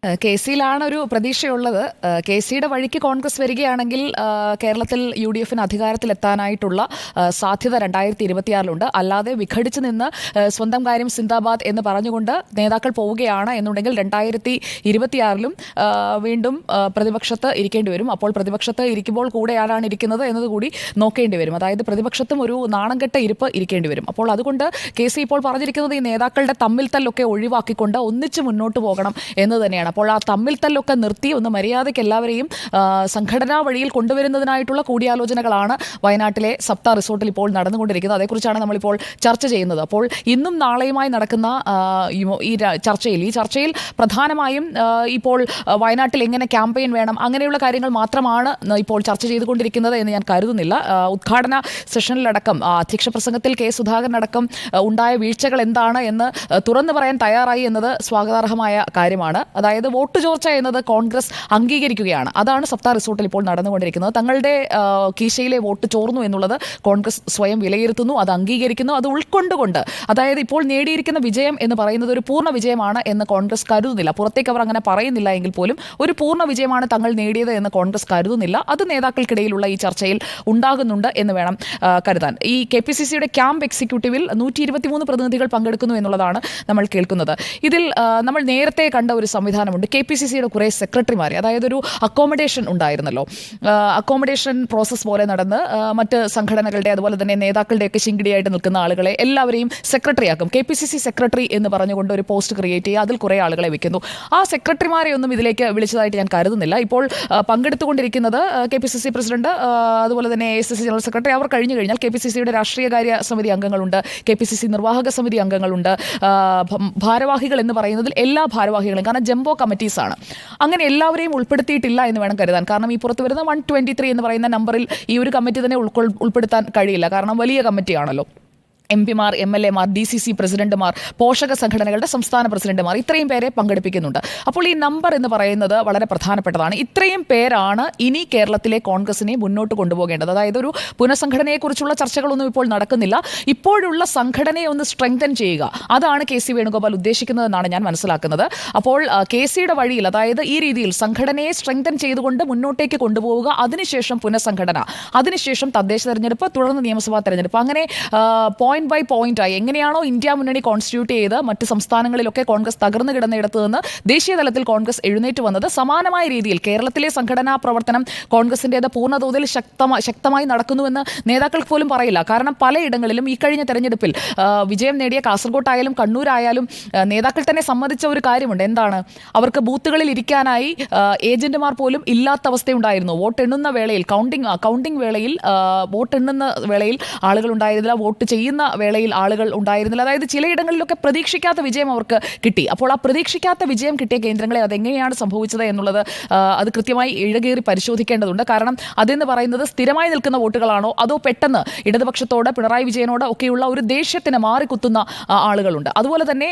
K സിയിലാണ് ഒരു പ്രതീക്ഷയുള്ളത്. K സിയുടെ വഴിക്ക് കോൺഗ്രസ് വരികയാണെങ്കിൽ കേരളത്തിൽ യു ഡി എഫിന് അധികാരത്തിലെത്താനായിട്ടുള്ള സാധ്യത 2026 അല്ലാതെ വിഘടിച്ച് നിന്ന് സ്വന്തം കാര്യം സിന്ദാബാദ് എന്ന് പറഞ്ഞുകൊണ്ട് നേതാക്കൾ പോവുകയാണ് എന്നുണ്ടെങ്കിൽ 2026 വീണ്ടും പ്രതിപക്ഷത്ത് ഇരിക്കേണ്ടി വരും. അപ്പോൾ പ്രതിപക്ഷത്ത് ഇരിക്കുമ്പോൾ കൂടെ ആരാണ് ഇരിക്കുന്നത് എന്നതുകൂടി നോക്കേണ്ടി വരും. അതായത് പ്രതിപക്ഷത്തും ഒരു നാണംകെട്ട ഇരിപ്പ് ഇരിക്കേണ്ടി വരും. അപ്പോൾ അതുകൊണ്ട് കെ സി ഇപ്പോൾ പറഞ്ഞിരിക്കുന്നത് ഈ നേതാക്കളുടെ തമ്മിൽ തല്ലൊക്കെ ഒഴിവാക്കിക്കൊണ്ട് ഒന്നിച്ച് മുന്നോട്ട് പോകണം എന്ന് തന്നെയാണ്. അപ്പോൾ ആ തമ്മിൽ തല്ലൊക്കെ നിർത്തി ഒന്ന് മര്യാദയ്ക്ക് എല്ലാവരെയും സംഘടനാ വഴിയിൽ കൊണ്ടുവരുന്നതിനായിട്ടുള്ള കൂടിയാലോചനകളാണ് വയനാട്ടിലെ സപ്ത റിസോർട്ടിൽ ഇപ്പോൾ നടന്നുകൊണ്ടിരിക്കുന്നത്. അതേക്കുറിച്ചാണ് നമ്മളിപ്പോൾ ചർച്ച ചെയ്യുന്നത്. അപ്പോൾ ഇന്നും നാളെയുമായി നടക്കുന്ന ഈ ചർച്ചയിൽ പ്രധാനമായും ഇപ്പോൾ വയനാട്ടിൽ എങ്ങനെ ക്യാമ്പയിൻ വേണം അങ്ങനെയുള്ള കാര്യങ്ങൾ മാത്രമാണ് ഇപ്പോൾ ചർച്ച ചെയ്തുകൊണ്ടിരിക്കുന്നത് എന്ന് ഞാൻ കരുതുന്നില്ല. ഉദ്ഘാടന സെഷനിലടക്കം അധ്യക്ഷ പ്രസംഗത്തിൽ കെ സുധാകരനടക്കം ഉണ്ടായ വീഴ്ചകൾ എന്താണ് എന്ന് തുറന്നു പറയാൻ തയ്യാറായി എന്നത് സ്വാഗതാർഹമായ കാര്യമാണ്. അതായത് വോട്ട് ചോർച്ച എന്നത് കോൺഗ്രസ് അംഗീകരിക്കുകയാണ്. അതാണ് സപ്താ റിസോർട്ടിൽ ഇപ്പോൾ നടന്നുകൊണ്ടിരിക്കുന്നത്. തങ്ങളുടെ കീശയിലെ വോട്ട് ചോർന്നു എന്നുള്ളത് കോൺഗ്രസ് സ്വയം വിലയിരുത്തുന്നു, അത് അംഗീകരിക്കുന്നു. അത് ഉൾക്കൊണ്ടുകൊണ്ട്, അതായത് ഇപ്പോൾ നേടിയിരിക്കുന്ന വിജയം എന്ന് പറയുന്നത് ഒരു പൂർണ്ണ വിജയമാണ് എന്ന് കോൺഗ്രസ് കരുതുന്നില്ല. പുറത്തേക്ക് അവർ അങ്ങനെ പറയുന്നില്ല എങ്കിൽ പോലും ഒരു പൂർണ്ണ വിജയമാണ് തങ്ങൾ നേടിയത് എന്ന് കോൺഗ്രസ് കരുതുന്നില്ല. അത് നേതാക്കൾക്കിടയിലുള്ള ഈ ചർച്ചയിൽ ഉണ്ടാകുന്നുണ്ട് എന്ന് വേണം കരുതാൻ. ഈ KPCCയുടെ ക്യാമ്പ് എക്സിക്യൂട്ടീവിൽ 123 പ്രതിനിധികൾ പങ്കെടുക്കുന്നു എന്നുള്ളതാണ് നമ്മൾ കേൾക്കുന്നത്. ഇതിൽ നമ്മൾ നേരത്തെ കണ്ട ഒരു സംവിധാനമുണ്ട്. KPCCയുടെ കുറേ സെക്രട്ടറിമാരെ, അതായത് ഒരു അക്കോമഡേഷൻ ഉണ്ടായിരുന്നല്ലോ, അക്കോമഡേഷൻ പ്രോസസ്സ് പോലെ നടന്ന് മറ്റ് സംഘടനകളുടെ അതുപോലെ തന്നെ നേതാക്കളുടെയൊക്കെ ശിങ്കിടിയായിട്ട് നിൽക്കുന്ന ആളുകളെ എല്ലാവരെയും സെക്രട്ടറിയാക്കും. KPCC സെക്രട്ടറി എന്ന് പറഞ്ഞുകൊണ്ട് ഒരു പോസ്റ്റ് ക്രിയേറ്റ് ചെയ്യുക, അതിൽ കുറേ ആളുകളെ വെക്കുന്നു. ആ സെക്രട്ടറിമാരെ ഒന്നും ഇതിലേക്ക് വിളിച്ചതായിട്ട് ഞാൻ കരുതുന്നില്ല. ഇപ്പോൾ പങ്കെടുത്തുകൊണ്ടിരിക്കുന്നത് KPCC പ്രസിഡന്റ്, അതുപോലെ തന്നെ AICC ജനറൽ സെക്രട്ടറി. അവർ കഴിഞ്ഞു കഴിഞ്ഞാൽ KPCCയുടെ രാഷ്ട്രീയകാര്യ സമിതി അംഗങ്ങളുണ്ട്, KPCC നിർവാഹക സമിതി അംഗങ്ങളുണ്ട്. ഭാരവാഹികൾ എന്ന് പറയുന്നതിൽ എല്ലാ ഭാരവാഹികളും, കാരണം ജംബോ കമ്മിറ്റീസ് ആണ്, അങ്ങനെ എല്ലാവരെയും ഉൾപ്പെടുത്തിയിട്ടില്ല എന്ന് വേണം കരുതാൻ. കാരണം ഈ പുറത്ത് വരുന്ന 123 എന്ന് പറയുന്ന നമ്പറിൽ ഈ ഒരു കമ്മിറ്റി തന്നെ ഉൾപ്പെടുത്താൻ കഴിയില്ല. കാരണം വലിയ കമ്മിറ്റിയാണല്ലോ. MP-മാർ, MLA-മാർ, DCC പ്രസിഡന്റുമാർ, പോഷക സംഘടനകളുടെ സംസ്ഥാന പ്രസിഡന്റുമാർ, ഇത്രയും പേരെ പങ്കെടുപ്പിക്കുന്നുണ്ട്. അപ്പോൾ ഈ നമ്പർ എന്ന് പറയുന്നത് വളരെ പ്രധാനപ്പെട്ടതാണ്. ഇത്രയും പേരാണ് ഇനി കേരളത്തിലെ കോൺഗ്രസിനെ മുന്നോട്ട് കൊണ്ടുപോകേണ്ടത്. അതായത് ഒരു പുനഃസംഘടനയെക്കുറിച്ചുള്ള ചർച്ചകളൊന്നും ഇപ്പോൾ നടക്കുന്നില്ല. ഇപ്പോഴുള്ള സംഘടനയെ ഒന്ന് സ്ട്രെങ്തൻ ചെയ്യുക, അതാണ് KC വേണുഗോപാൽ ഉദ്ദേശിക്കുന്നതെന്നാണ് ഞാൻ മനസ്സിലാക്കുന്നത്. അപ്പോൾ KCയുടെ വഴിയിൽ, അതായത് ഈ രീതിയിൽ സംഘടനയെ സ്ട്രെങ്തൻ ചെയ്തുകൊണ്ട് മുന്നോട്ടേക്ക് കൊണ്ടുപോവുക, അതിനുശേഷം പുനഃസംഘടന, അതിനുശേഷം തദ്ദേശ തെരഞ്ഞെടുപ്പ്, തുടർന്ന് നിയമസഭാ തെരഞ്ഞെടുപ്പ്, അങ്ങനെ പോയിന്റ് ബൈ പോയിന്റ് ആയി എങ്ങനെയാണോ ഇന്ത്യ മുന്നണി കോൺസ്റ്റിറ്റ്യൂട്ട് ചെയ്ത് മറ്റ് സംസ്ഥാനങ്ങളിലൊക്കെ കോൺഗ്രസ് തകർന്നു കിടന്നിടത്ത് നിന്ന് ദേശീയ തലത്തിൽ കോൺഗ്രസ് എഴുന്നേറ്റ് വന്നത്, സമാനമായ രീതിയിൽ കേരളത്തിലെ സംഘടനാ പ്രവർത്തനം കോൺഗ്രസിൻ്റേത് പൂർണ്ണതോതിൽ ശക്തമായി നടക്കുന്നുവെന്ന് നേതാക്കൾക്ക് പോലും പറയില്ല. കാരണം പലയിടങ്ങളിലും ഈ കഴിഞ്ഞ തെരഞ്ഞെടുപ്പിൽ വിജയം നേടിയ കാസർഗോട്ടായാലും കണ്ണൂരായാലും നേതാക്കൾ തന്നെ സമ്മതിച്ച ഒരു കാര്യമുണ്ട്. എന്താണ്? അവർക്ക് ബൂത്തുകളിൽ ഇരിക്കാനായി ഏജന്റുമാർ പോലും ഇല്ലാത്ത അവസ്ഥയുണ്ടായിരുന്നു. വോട്ടെണ്ണുന്ന വേളയിൽ, കൗണ്ടിംഗ് വേളയിൽ, വോട്ടെണ്ണുന്ന വേളയിൽ ആളുകൾ ഉണ്ടായിരുന്നില്ല, വോട്ട് ചെയ്യുന്ന വേളയിൽ ആളുകൾ ഉണ്ടായിരുന്നില്ല. അതായത് ചിലയിടങ്ങളിലൊക്കെ പ്രതീക്ഷിക്കാത്ത വിജയം അവർക്ക് കിട്ടി. അപ്പോൾ ആ പ്രതീക്ഷിക്കാത്ത വിജയം കിട്ടിയ കേന്ദ്രങ്ങളെ അതെങ്ങനെയാണ് സംഭവിച്ചത് എന്നുള്ളത് അത് കൃത്യമായി ഇഴകേറി പരിശോധിക്കേണ്ടതുണ്ട്. കാരണം അതെന്ന് പറയുന്നത് സ്ഥിരമായി നിൽക്കുന്ന വോട്ടുകളാണോ, അതോ പെട്ടെന്ന് ഇടതുപക്ഷത്തോട്, പിണറായി വിജയനോട് ഒക്കെയുള്ള ഒരു ദേഷ്യത്തിന് മാറിക്കുത്തുന്ന ആളുകളുണ്ട്. അതുപോലെ തന്നെ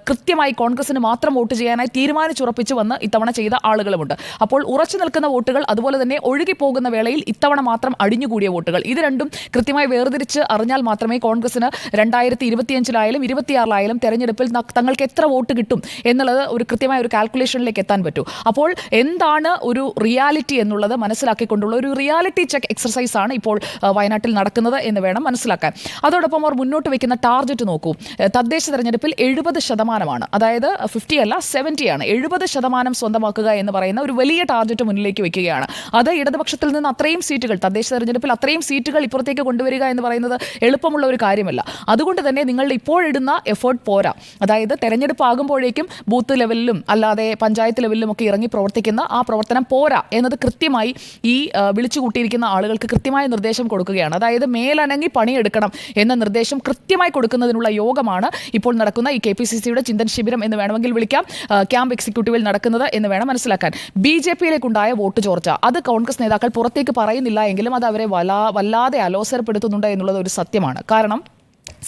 കൃത്യമായി കോൺഗ്രസിന് മാത്രം വോട്ട് ചെയ്യാനായി തീരുമാനിച്ചുറപ്പിച്ച് വന്ന് ഇത്തവണ ചെയ്ത ആളുകളുമുണ്ട്. അപ്പോൾ ഉറച്ചു നിൽക്കുന്ന വോട്ടുകൾ, അതുപോലെ തന്നെ ഒഴുകിപ്പോകുന്ന വേളയിൽ ഇത്തവണ മാത്രം അടിഞ്ഞുകൂടിയ വോട്ടുകൾ, ഇത് രണ്ടും കൃത്യമായി വേർതിരിച്ച് അറിഞ്ഞാൽ മാത്രമേ കോൺഗ്രസിന് 2025-ലായാലും 2026-ലായാലും തെരഞ്ഞെടുപ്പിൽ തങ്ങൾക്ക് എത്ര വോട്ട് കിട്ടും എന്നുള്ളത് ഒരു കൃത്യമായ ഒരു കാൽക്കുലേഷനിലേക്ക് എത്താൻ പറ്റൂ. അപ്പോൾ എന്താണ് ഒരു റിയാലിറ്റി എന്നുള്ളത് മനസ്സിലാക്കിക്കൊണ്ടുള്ള ഒരു റിയാലിറ്റി ചെക്ക് എക്സർസൈസ് ആണ് ഇപ്പോൾ വയനാട്ടിൽ നടക്കുന്നത് എന്ന് വേണം മനസ്സിലാക്കാൻ. അതോടൊപ്പം അവർ മുന്നോട്ട് വയ്ക്കുന്ന ടാർഗറ്റ് നോക്കൂ. തദ്ദേശ തെരഞ്ഞെടുപ്പിൽ 70%, അതായത് 50 അല്ല 70 ആണ്, 70% സ്വന്തമാക്കുക എന്ന് പറയുന്ന ഒരു വലിയ ടാർഗറ്റ് മുന്നിലേക്ക് വയ്ക്കുകയാണ്. അത് ഇടതുപക്ഷത്തിൽ നിന്ന് അത്രയും സീറ്റുകൾ, തദ്ദേശ തെരഞ്ഞെടുപ്പിൽ അത്രയും സീറ്റുകൾ ഇപ്പുറത്തേക്ക് കൊണ്ടുവരിക എന്ന് പറയുന്നത് എളുപ്പമുള്ള ഒരു കാര്യമല്ല. അതുകൊണ്ട് തന്നെ നിങ്ങളുടെ ഇപ്പോഴിടുന്ന എഫേർട്ട് പോരാ. അതായത് തെരഞ്ഞെടുപ്പ് ആകുമ്പോഴേക്കും ബൂത്ത് ലെവലിലും അല്ലാതെ പഞ്ചായത്ത് ലെവലിലും ഒക്കെ ഇറങ്ങി പ്രവർത്തിക്കുന്ന ആ പ്രവർത്തനം പോരാ എന്നത് കൃത്യമായി ഈ വിളിച്ചു കൂട്ടിയിരിക്കുന്ന ആളുകൾക്ക് കൃത്യമായ നിർദ്ദേശം കൊടുക്കുകയാണ്. അതായത് മേലനങ്ങി പണിയെടുക്കണം എന്ന നിർദ്ദേശം കൃത്യമായി കൊടുക്കുന്നതിനുള്ള യോഗമാണ് ഇപ്പോൾ നടക്കുന്ന ഈ KPCCയുടെ ചിന്തൻ ശിബിരം എന്ന് വേണമെങ്കിൽ വിളിക്കാം, ക്യാമ്പ് എക്സിക്യൂട്ടീവിൽ നടക്കുന്നത് എന്ന് വേണം മനസ്സിലാക്കാൻ. BJP-യിലേക്കുണ്ടായ വോട്ട് ചോർച്ച, അത് കോൺഗ്രസ് നേതാക്കൾ പുറത്തേക്ക് പറയുന്നില്ല എങ്കിലും അത് അവരെ വല്ലാതെ അലോസരപ്പെടുത്തുന്നുണ്ട് എന്നുള്ളത് ഒരു സത്യമാണ്. കാരണം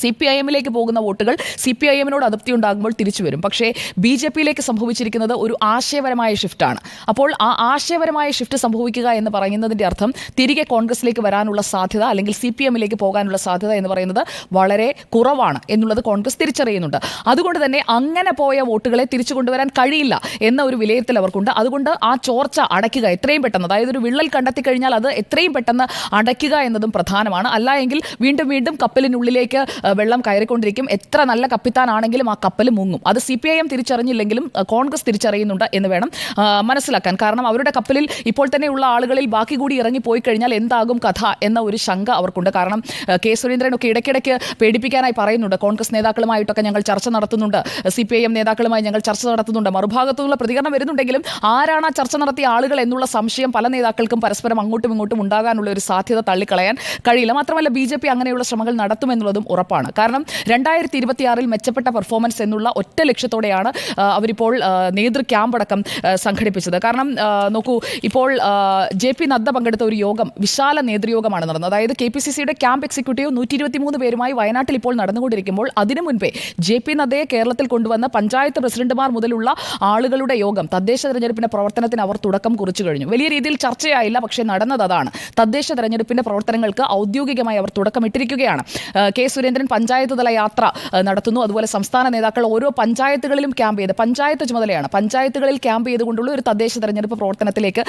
CPIM-ലേക്ക് പോകുന്ന വോട്ടുകൾ CPIM-നോട് അതൃപ്തി ഉണ്ടാകുമ്പോൾ തിരിച്ചു വരും. പക്ഷേ BJP-യിലേക്ക് സംഭവിച്ചിരിക്കുന്നത് ഒരു ആശയപരമായ ഷിഫ്റ്റാണ്. അപ്പോൾ ആ ആശയപരമായ ഷിഫ്റ്റ് സംഭവിക്കുക എന്ന് പറയുന്നതിൻ്റെ അർത്ഥം തിരികെ കോൺഗ്രസിലേക്ക് വരാനുള്ള സാധ്യത അല്ലെങ്കിൽ CPM-ലേക്ക് പോകാനുള്ള സാധ്യത എന്ന് പറയുന്നത് വളരെ കുറവാണ് എന്നുള്ളത് കോൺഗ്രസ് തിരിച്ചറിയുന്നുണ്ട്. അതുകൊണ്ട് തന്നെ അങ്ങനെ പോയ വോട്ടുകളെ തിരിച്ചു കൊണ്ടുവരാൻ കഴിയില്ല എന്ന ഒരു വിലയിരുത്തൽ അവർക്കുണ്ട്. അതുകൊണ്ട് ആ ചോർച്ച അടയ്ക്കുക എത്രയും പെട്ടെന്ന്, അതായത് ഒരു വിള്ളൽ കണ്ടെത്തി കഴിഞ്ഞാൽ അത് എത്രയും പെട്ടെന്ന് അടയ്ക്കുക എന്നതും പ്രധാനമാണ്. അല്ല എങ്കിൽ വീണ്ടും വീണ്ടും കപ്പലിനുള്ളിലേക്ക് വെള്ളം കയറിക്കൊണ്ടിരിക്കും. എത്ര നല്ല കപ്പിത്താനാണെങ്കിലും ആ കപ്പൽ മുങ്ങും. അത് CPIM തിരിച്ചറിഞ്ഞില്ലെങ്കിലും കോൺഗ്രസ് തിരിച്ചറിയുന്നുണ്ട് എന്ന് വേണം മനസ്സിലാക്കാൻ. കാരണം അവരുടെ കപ്പലിൽ ഇപ്പോൾ തന്നെയുള്ള ആളുകളിൽ ബാക്കി കൂടി ഇറങ്ങിപ്പോയി കഴിഞ്ഞാൽ എന്താകും കഥ എന്ന ഒരു ശങ്ക അവർക്കുണ്ട്. കാരണം കെ സുരേന്ദ്രനൊക്കെ ഇടയ്ക്കിടയ്ക്ക് പേടിപ്പിക്കാനായി പറയുന്നുണ്ട്, കോൺഗ്രസ് നേതാക്കളുമായിട്ടൊക്കെ ഞങ്ങൾ ചർച്ച നടത്തുന്നുണ്ട്, CPIM നേതാക്കളുമായി ഞങ്ങൾ ചർച്ച നടത്തുന്നുണ്ട്. മറുഭാഗത്തുനിന്നുള്ള പ്രതികരണം വരുന്നുണ്ടെങ്കിലും ആരാണ് ആ ചർച്ച നടത്തിയ ആളുകൾ എന്നുള്ള സംശയം പല നേതാക്കൾക്കും പരസ്പരം അങ്ങോട്ടും ഇങ്ങോട്ടും ഉണ്ടാകാനുള്ള ഒരു സാധ്യത തള്ളിക്കളയാൻ കഴിയില്ല. മാത്രമല്ല BJP അങ്ങനെയുള്ള ശ്രമങ്ങൾ നടത്തുമെന്നുള്ളതും ഉറപ്പാണ്. കാരണം 2026 മെച്ചപ്പെട്ട പെർഫോമൻസ് എന്നുള്ള ഒറ്റ ലക്ഷ്യത്തോടെയാണ് അവരിപ്പോൾ നേതൃ ക്യാമ്പടക്കം സംഘടിപ്പിച്ചത്. കാരണം നോക്കൂ, ഇപ്പോൾ JP നദ്ദ പങ്കെടുത്ത ഒരു യോഗം വിശാല നേതൃയോഗമാണ് നടന്നത്. അതായത് KPCC-യുടെ ക്യാമ്പ് എക്സിക്യൂട്ടീവ് 123 പേരുമായി വയനാട്ടിൽ ഇപ്പോൾ നടന്നുകൊണ്ടിരിക്കുമ്പോൾ അതിനു മുൻപേ JP നദ്ദയെ കേരളത്തിൽ കൊണ്ടുവന്ന പഞ്ചായത്ത് പ്രസിഡന്റുമാർ മുതലുള്ള ആളുകളുടെ യോഗം തദ്ദേശ തെരഞ്ഞെടുപ്പിന്റെ പ്രവർത്തനത്തിന് അവർ തുടക്കം കുറിച്ചു കഴിഞ്ഞു. വലിയ രീതിയിൽ ചർച്ചയായില്ല, പക്ഷേ നടന്നത് അതാണ്. തദ്ദേശ തെരഞ്ഞെടുപ്പിന്റെ പ്രവർത്തനങ്ങൾക്ക് ഔദ്യോഗികമായി അവർ തുടക്കമിട്ടിരിക്കുകയാണ്. കെ സുരേന്ദ്രൻ പഞ്ചായത്ത് തല യാത്ര നടത്തുന്നു. അതുപോലെ സംസ്ഥാന നേതാക്കൾ ഓരോ പഞ്ചായത്തുകളിലും ക്യാമ്പ് ചെയ്ത്, പഞ്ചായത്ത് ചുമതലയാണ്, പഞ്ചായത്തുകളിൽ ക്യാമ്പ് ചെയ്തുകൊണ്ടുള്ള ഒരു തദ്ദേശ തെരഞ്ഞെടുപ്പ് പ്രവർത്തനത്തിലേക്ക്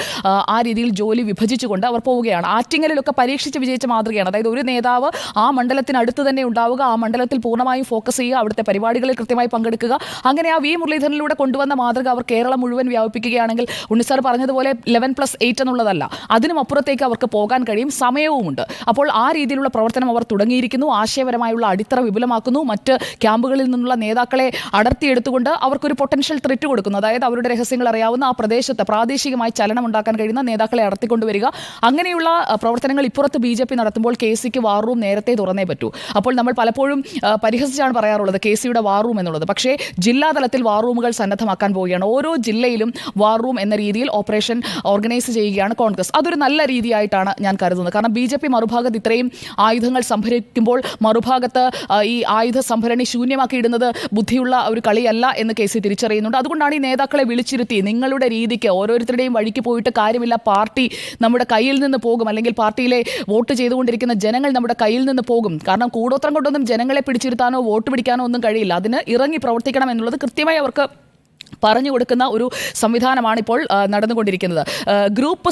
ആ രീതിയിൽ ജോലി വിഭജിച്ചുകൊണ്ട് അവർ പോവുകയാണ്. ആറ്റിങ്ങലിലൊക്കെ പരീക്ഷിച്ച് വിജയിച്ച മാതൃകയാണ്. അതായത് ഒരു നേതാവ് ആ മണ്ഡലത്തിനടുത്ത് തന്നെ ഉണ്ടാവുക, ആ മണ്ഡലത്തിൽ പൂർണ്ണമായും ഫോക്കസ് ചെയ്യുക, അവിടുത്തെ പരിപാടികളിൽ കൃത്യമായി പങ്കെടുക്കുക. അങ്ങനെ ആ V മുരളീധരനിലൂടെ കൊണ്ടുവന്ന മാതൃക അവർ കേരളം മുഴുവൻ വ്യാപിപ്പിക്കുകയാണെങ്കിൽ ഉണ്ണിസാർ പറഞ്ഞതുപോലെ 11+8 എന്നുള്ളതല്ല, അതിനും അപ്പുറത്തേക്ക് അവർക്ക് പോകാൻ കഴിയും, സമയവുമുണ്ട്. അപ്പോൾ ആ രീതിയിലുള്ള പ്രവർത്തനം അവർ തുടങ്ങിയിരിക്കുന്നു. ആശയപരമായുള്ള അടിത്തറ വിപുലമാക്കുന്നു. മറ്റ് ക്യാമ്പുകളിൽ നിന്നുള്ള നേതാക്കളെ അടർത്തിയെടുത്തുകൊണ്ട് അവർക്കൊരു പൊട്ടൻഷ്യൽ ത്രെറ്റ് കൊടുക്കുന്നു. അതായത് അവരുടെ രഹസ്യങ്ങൾ അറിയാവുന്ന ആ പ്രദേശത്ത് പ്രാദേശികമായി ചലനം ഉണ്ടാക്കാൻ കഴിയുന്ന നേതാക്കളെ അടർത്തിക്കൊണ്ടുവരിക. അങ്ങനെയുള്ള പ്രവർത്തനങ്ങൾ ഇപ്പുറത്ത് BJP നടത്തുമ്പോൾ KC-ക്ക് വാർ റൂം നേരത്തെ തുറന്നേ പറ്റൂ. അപ്പോൾ നമ്മൾ പലപ്പോഴും പരിഹസിച്ചാണ് പറയാറുള്ളത് KC-യുടെ വാർ റൂം എന്നുള്ളത്. പക്ഷേ ജില്ലാതലത്തിൽ വാർ റൂമുകൾ സന്നദ്ധമാക്കാൻ പോവുകയാണ്. ഓരോ ജില്ലയിലും വാർ റൂം എന്ന രീതിയിൽ ഓപ്പറേഷൻ ഓർഗനൈസ് ചെയ്യുകയാണ് കോൺഗ്രസ്. അതൊരു നല്ല രീതിയായിട്ടാണ് ഞാൻ കരുതുന്നത്. കാരണം BJP മറുഭാഗത്ത് ഇത്രയും ആയുധങ്ങൾ സംഭരിക്കുമ്പോൾ മറുഭാഗത്ത് ഈ ആയുധ സംഭരണി ശൂന്യമാക്കിയിടുന്നത് ബുദ്ധിയുള്ള ഒരു കളിയല്ല എന്ന് KC തിരിച്ചറിയുന്നുണ്ട്. അതുകൊണ്ടാണ് ഈ നേതാക്കളെ വിളിച്ചിരുത്തി നിങ്ങളുടെ രീതിക്ക് ഓരോരുത്തരുടെയും വഴിക്ക് പോയിട്ട് കാര്യമില്ല, പാർട്ടി നമ്മുടെ കയ്യിൽ നിന്ന് പോകും, അല്ലെങ്കിൽ പാർട്ടിയിലെ വോട്ട് ചെയ്തുകൊണ്ടിരിക്കുന്ന ജനങ്ങൾ നമ്മുടെ കയ്യിൽ നിന്ന് പോകും. കാരണം കൂടോത്രം കൊണ്ടൊന്നും ജനങ്ങളെ പിടിച്ചിരുത്താനോ വോട്ട് പിടിക്കാനോ ഒന്നും കഴിയില്ല. അതിന് ഇറങ്ങി പ്രവർത്തിക്കണം എന്നുള്ളത് കൃത്യമായി അവർക്ക് പറഞ്ഞു കൊടുക്കുന്ന ഒരു സംവിധാനമാണ് ഇപ്പോൾ നടന്നുകൊണ്ടിരിക്കുന്നത്. ഗ്രൂപ്പ്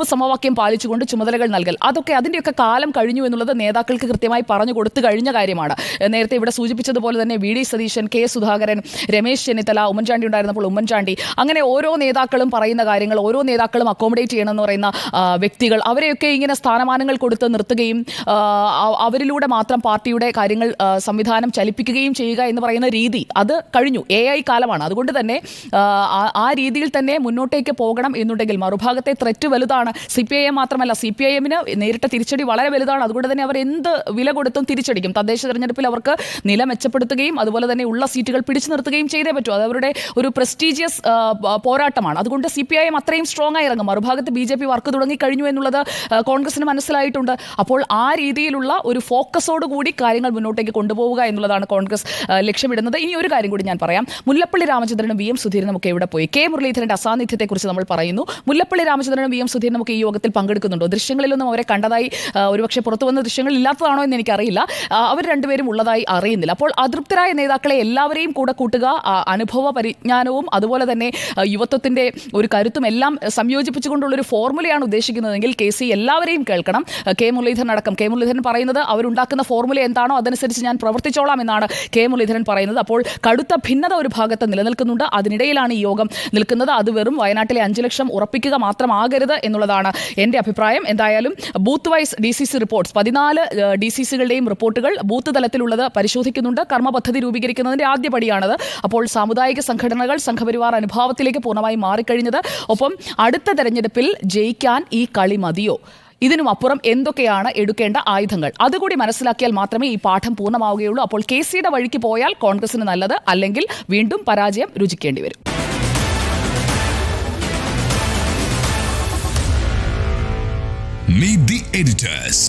സമവാക്യം പാലിച്ചുകൊണ്ട് ചുമതലകൾ നൽകൽ, അതൊക്കെ അതിൻ്റെയൊക്കെ കാലം കഴിഞ്ഞു എന്നുള്ളത് നേതാക്കൾക്ക് കൃത്യമായി പറഞ്ഞു കൊടുത്തു കഴിഞ്ഞ കാര്യമാണ്. നേരത്തെ ഇവിടെ സൂചിപ്പിച്ചതുപോലെ തന്നെ VD സതീശൻ, K സുധാകരൻ, രമേശ് ചെന്നിത്തല, ഉമ്മൻചാണ്ടി ഉണ്ടായിരുന്നപ്പോൾ ഉമ്മൻചാണ്ടി, അങ്ങനെ ഓരോ നേതാക്കളും പറയുന്ന കാര്യങ്ങൾ, ഓരോ നേതാക്കളും അക്കോമഡേറ്റ് ചെയ്യണമെന്ന് പറയുന്ന വ്യക്തികൾ, അവരെയൊക്കെ ഇങ്ങനെ സ്ഥാനമാനങ്ങൾ കൊടുത്ത് നിർത്തുകയും അവരിലൂടെ മാത്രം പാർട്ടിയുടെ കാര്യങ്ങൾ സംവിധാനം ചലിപ്പിക്കുകയും ചെയ്യുക എന്ന് പറയുന്ന രീതി അത് കഴിഞ്ഞു. AI കാലമാണ്. അതുകൊണ്ട് തന്നെ ആ രീതിയിൽ തന്നെ മുന്നോട്ടേക്ക് പോകണം എന്നുണ്ടെങ്കിൽ മറുഭാഗത്തെ ത്രെറ്റ് വലുതാണ്. CPIM മാത്രമല്ല, CPIM-ന് നേരിട്ട തിരിച്ചടി വളരെ വലുതാണ്. അതുകൊണ്ട് തന്നെ അവർ എന്ത് വില കൊടുത്തും തിരിച്ചടിക്കും. തദ്ദേശ തെരഞ്ഞെടുപ്പിൽ അവർക്ക് നില മെച്ചപ്പെടുത്തുകയും അതുപോലെ തന്നെ ഉള്ള സീറ്റുകൾ പിടിച്ചു നിർത്തുകയും ചെയ്തേ പറ്റൂ. അത് അവരുടെ ഒരു പ്രസ്റ്റീജിയസ് പോരാട്ടമാണ്. അതുകൊണ്ട് CPIM അത്രയും സ്ട്രോങ് ആയി ഇറങ്ങും. മറുഭാഗത്ത് BJP വർക്ക് തുടങ്ങി കഴിഞ്ഞു എന്നുള്ളത് കോൺഗ്രസിന് മനസ്സിലായിട്ടുണ്ട്. അപ്പോൾ ആ രീതിയിലുള്ള ഒരു ഫോക്കസോട് കൂടി കാര്യങ്ങൾ മുന്നോട്ടേക്ക് കൊണ്ടുപോവുക എന്നുള്ളതാണ് കോൺഗ്രസ് ലക്ഷ്യമിടുന്നത്. ഇനി ഒരു കാര്യം കൂടി ഞാൻ പറയാം. മുല്ലപ്പള്ളി രാമചന്ദ്രനും VM സുധീരനും ഒക്കെ എവിടെ പോയി? K മുരളീധരന്റെ അസാന്നിധ്യത്തെക്കുറിച്ച് നമ്മൾ പറയുന്നു. മുല്ലപ്പള്ളി രാമചന്ദ്രനും VM സുധീരനും ഒക്കെ ഈ യോഗത്തിൽ പങ്കെടുക്കുന്നുണ്ടോ? ദൃശ്യങ്ങളിലൊന്നും അവരെ കണ്ടതായി ഒരുപക്ഷെ പുറത്തു വന്ന ദൃശ്യങ്ങൾ ഇല്ലാത്തതാണോ എന്ന് എനിക്കറിയില്ല. അവർ രണ്ടുപേരും ഉള്ളതായി അറിയുന്നില്ല. അപ്പോൾ അതൃപ്തരായ നേതാക്കളെ എല്ലാവരെയും കൂടെ കൂട്ടുക, അനുഭവ പരിജ്ഞാനവും അതുപോലെ തന്നെ യുവത്വത്തിന്റെ ഒരു കരുത്തും എല്ലാം സംയോജിപ്പിച്ചുകൊണ്ടുള്ളൊരു ഫോർമുലയാണ് ഉദ്ദേശിക്കുന്നതെങ്കിൽ KC എല്ലാവരെയും കേൾക്കണം. K മുരളീധരൻ അടക്കം. K മുരളീധരൻ പറയുന്നത് അവരുണ്ടാക്കുന്ന ഫോർമുല എന്താണോ അതനുസരിച്ച് ഞാൻ പ്രവർത്തിച്ചോളാം എന്നാണ് K മുരളീധരൻ പറയുന്നത്. അപ്പോൾ കടുത്ത ഭിന്നത ഒരു ഭാഗത്ത് നിലനിൽക്കുന്നുണ്ട്. അതിനിടയിലാണ് ഈ യോഗം നിൽക്കുന്നത്. അത് വെറും വയനാട്ടിലെ 5 ലക്ഷം ഉറപ്പിക്കുക മാത്രമാകരുത് എന്നുള്ളതാണ് എൻ്റെ അഭിപ്രായം. എന്തായാലും ബൂത്ത് വൈസ് DCC റിപ്പോർട്ട്സ് 14 DCC-കളുടെയും റിപ്പോർട്ടുകൾ ബൂത്ത് തലത്തിലുള്ളത് പരിശോധിക്കുന്നുണ്ട്. കർമ്മ പദ്ധതി രൂപീകരിക്കുന്നതിൻ്റെ ആദ്യപടിയാണത്. അപ്പോൾ സാമുദായിക സംഘടനകൾ സംഘപരിവാർ അനുഭാവത്തിലേക്ക് പൂർണ്ണമായി മാറിക്കഴിഞ്ഞത്. ഒപ്പം അടുത്ത തെരഞ്ഞെടുപ്പിൽ ജയിക്കാൻ ഈ കളി മതിയോ? ഇതിനും അപ്പുറം എന്തൊക്കെയാണ് എടുക്കേണ്ട ആയുധങ്ങൾ? അതുകൂടി മനസ്സിലാക്കിയാൽ മാത്രമേ ഈ പാഠം പൂർണ്ണമാവുകയുള്ളൂ. അപ്പോൾ KC-യുടെ വഴിക്ക് പോയാൽ കോൺഗ്രസിന് നല്ലത്, അല്ലെങ്കിൽ വീണ്ടും പരാജയം രുചിക്കേണ്ടി വരും. Meet the editors.